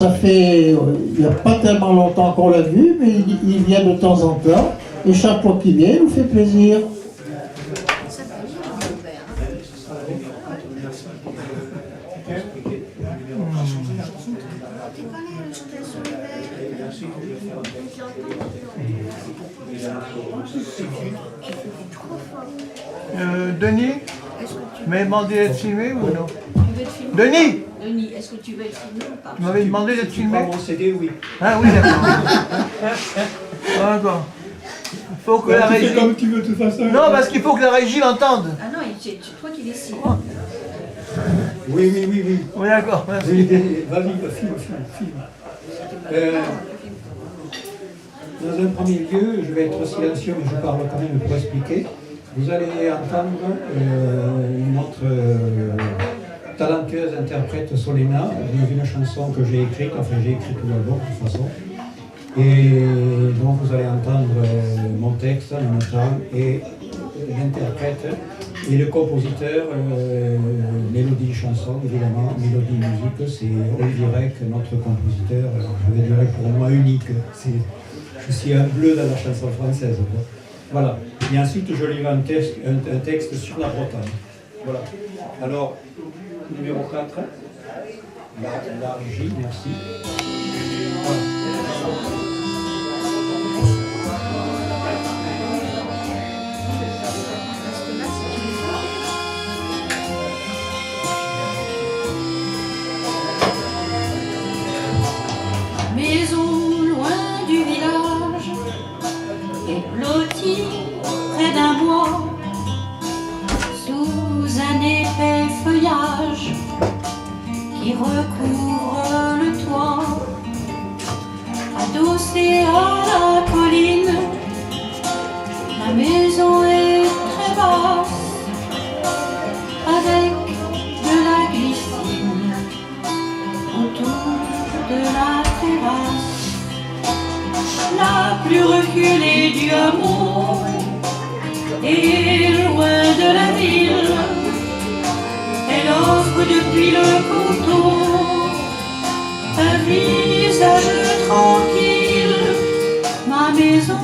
Ça fait, il n'y a pas tellement longtemps qu'on l'a vu, mais il vient de temps en temps. Et chaque fois qu'il vient, il nous fait plaisir. Denis, tu m'avais demandé d'être filmé ou non? Denis, est-ce que tu veux être filmé ou pas? tu m'avais demandé d'être filmé? Mon CD, oui. Ah oui, d'accord. D'accord. Il faut que la Tu fais régie... comme tu veux, de toute façon. Non, parce qu'il faut que la régie l'entende. Ah non, c'est toi qui décides. Oui. Oui, d'accord, merci. Oui, vas-y, filme. Dans un premier lieu, je vais être silencieux, mais je parle quand même pour expliquer. Vous allez entendre notre talentueuse interprète Solena dans une chanson que j'ai écrite, enfin j'ai écrit tout l'album de toute façon. Et donc vous allez entendre mon texte en même temps et l'interprète et le compositeur, mélodie chanson évidemment, mélodie musique, c'est Olivier Rec, notre compositeur, je vais dire pour moi unique. Je suis un bleu dans la chanson française. Voilà. Et ensuite, je lirai un texte sur la Bretagne. Voilà. Alors, numéro 4, la régie, merci. Voilà. Maison loin du village, et blottie près d'un bois, sous un épais feuillage qui recouvre le toit, adossée à la colline, ma maison est très basse, avec de la glycine autour de la terrasse, la plus reculée du hameau et loin de la ville. Elle offre depuis le coteau un visage tranquille, ma maison.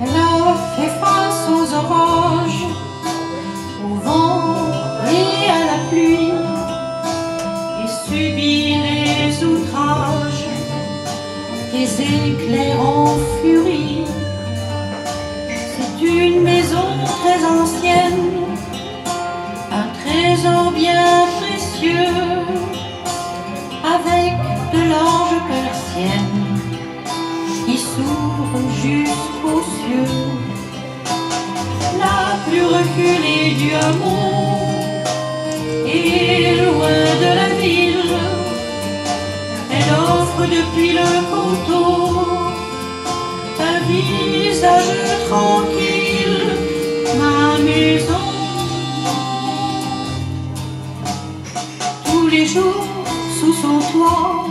Elle a fait face aux orages, au vent et à la pluie, subit les outrages des éclairs en furie. C'est une maison très ancienne, un trésor bien précieux, avec de larges persiennes qui s'ouvrent jusqu'aux cieux. La plus reculée du hameau et loin de la ville, elle offre depuis le coteau un visage tranquille, ma maison. Tous les jours sous son toit,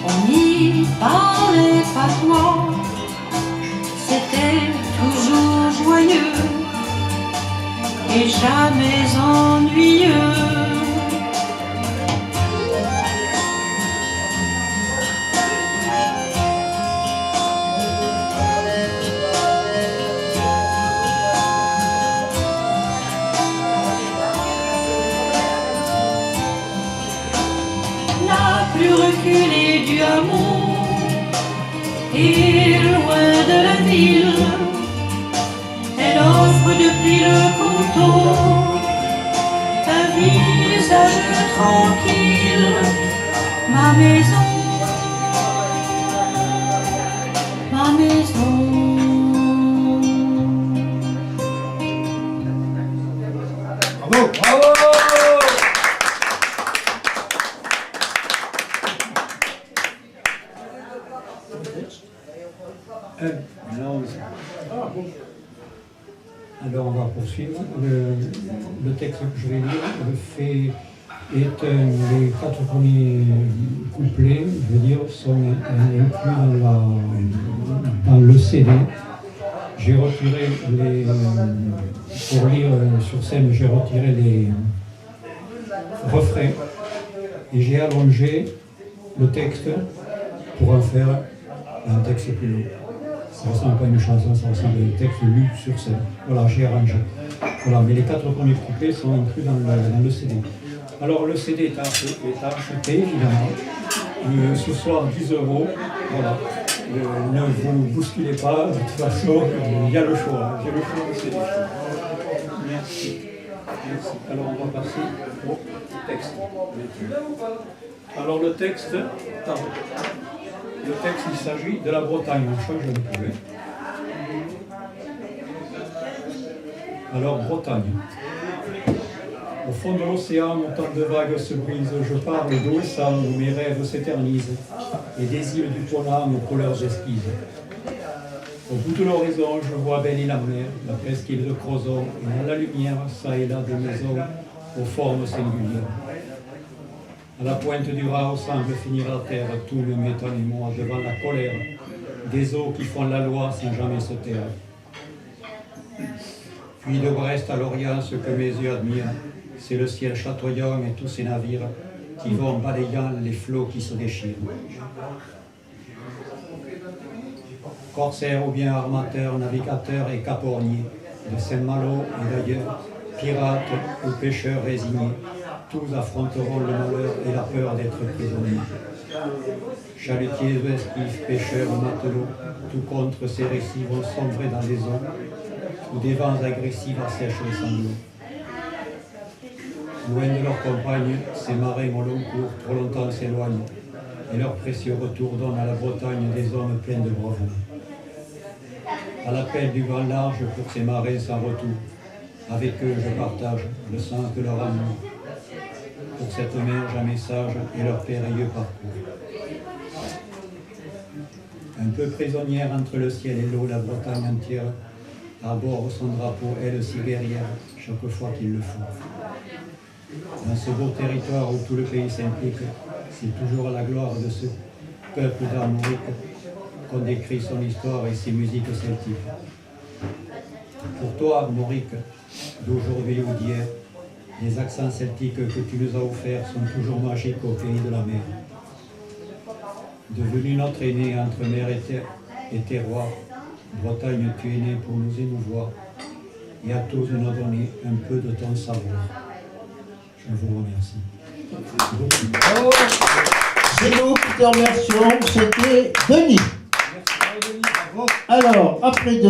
on n'y parlait pas toi, c'était toujours joyeux et jamais ennuyeux. La plus reculée du hameau et loin de la ville, elle offre depuis le coteau un visage tranquille, ma maison, ma maison. Bravo! Bravo! Alors on va poursuivre. Le texte que je vais lire les 4 premiers couplets, je veux dire, sont inclus dans le CD. J'ai retiré les... Pour lire sur scène, j'ai retiré refrain, et j'ai allongé le texte pour en faire un texte plus long. Ça ne ressemble pas à une chanson, ça ressemble à un texte lu sur scène. Voilà, j'ai arrangé. Voilà, mais les 4 premiers couplets sont inclus dans le CD. Alors le CD est acheté, évidemment. Ce soir, 10 €. Voilà. Ne vous bousculez pas, de toute façon, il y a le choix. J'ai le choix du CD. Merci. Merci. Alors on va passer au texte. Alors le texte, il s'agit de la Bretagne. On change de couleur. Alors Bretagne. Au fond de l'océan, où tant de vagues se brisent, je parle d'eau et sang, où mes rêves s'éternisent, et des îles du Ponant aux couleurs esquises. Au bout de l'horizon, je vois belle la mer, la presqu'île de Crozon, et dans la lumière, ça et là, des maisons aux formes singulières. À la pointe du Rao semble finir la terre, tout me m'étonne et moi devant la colère des eaux qui font la loi sans jamais se taire. Puis de Brest à Lorient, ce que mes yeux admirent, c'est le ciel chatoyant et tous ces navires qui vont balayant les flots qui se déchirent. Corsaires ou bien armateurs, navigateurs et caporniers, de Saint-Malo et d'ailleurs, pirates ou pêcheurs résignés, tous affronteront le malheur et la peur d'être prisonniers. Chalutiers ou esquifs, pêcheurs ou matelots, tout contre ces récits vont sombrer dans les eaux, où des vents agressifs assèchent les sanglots. Loin de leurs compagnes, ces marins au long cours trop longtemps s'éloignent, et leur précieux retour donne à la Bretagne des hommes pleins de bravoure. À l'appel du grand large pour ces marins sans retour, avec eux je partage le sens de leur amour, pour cette mer jamais sage et leur périlleux parcours. Un peu prisonnière entre le ciel et l'eau, la Bretagne entière arbore son drapeau, elle si guerrière, chaque fois qu'il le faut. Dans ce beau territoire où tout le pays s'implique, c'est toujours à la gloire de ce peuple d'Armorique qu'on décrit son histoire et ses musiques celtiques. Pour toi, Armorique, d'aujourd'hui ou d'hier, les accents celtiques que tu nous as offerts sont toujours magiques au pays de la mer. Devenu notre aîné entre mer et terroir, Bretagne, tu es né pour nous émouvoir et à tous nous donner un peu de ton savoir. Je vous remercie. C'est nous qui te remercions, c'était Denis. Alors, après Denis.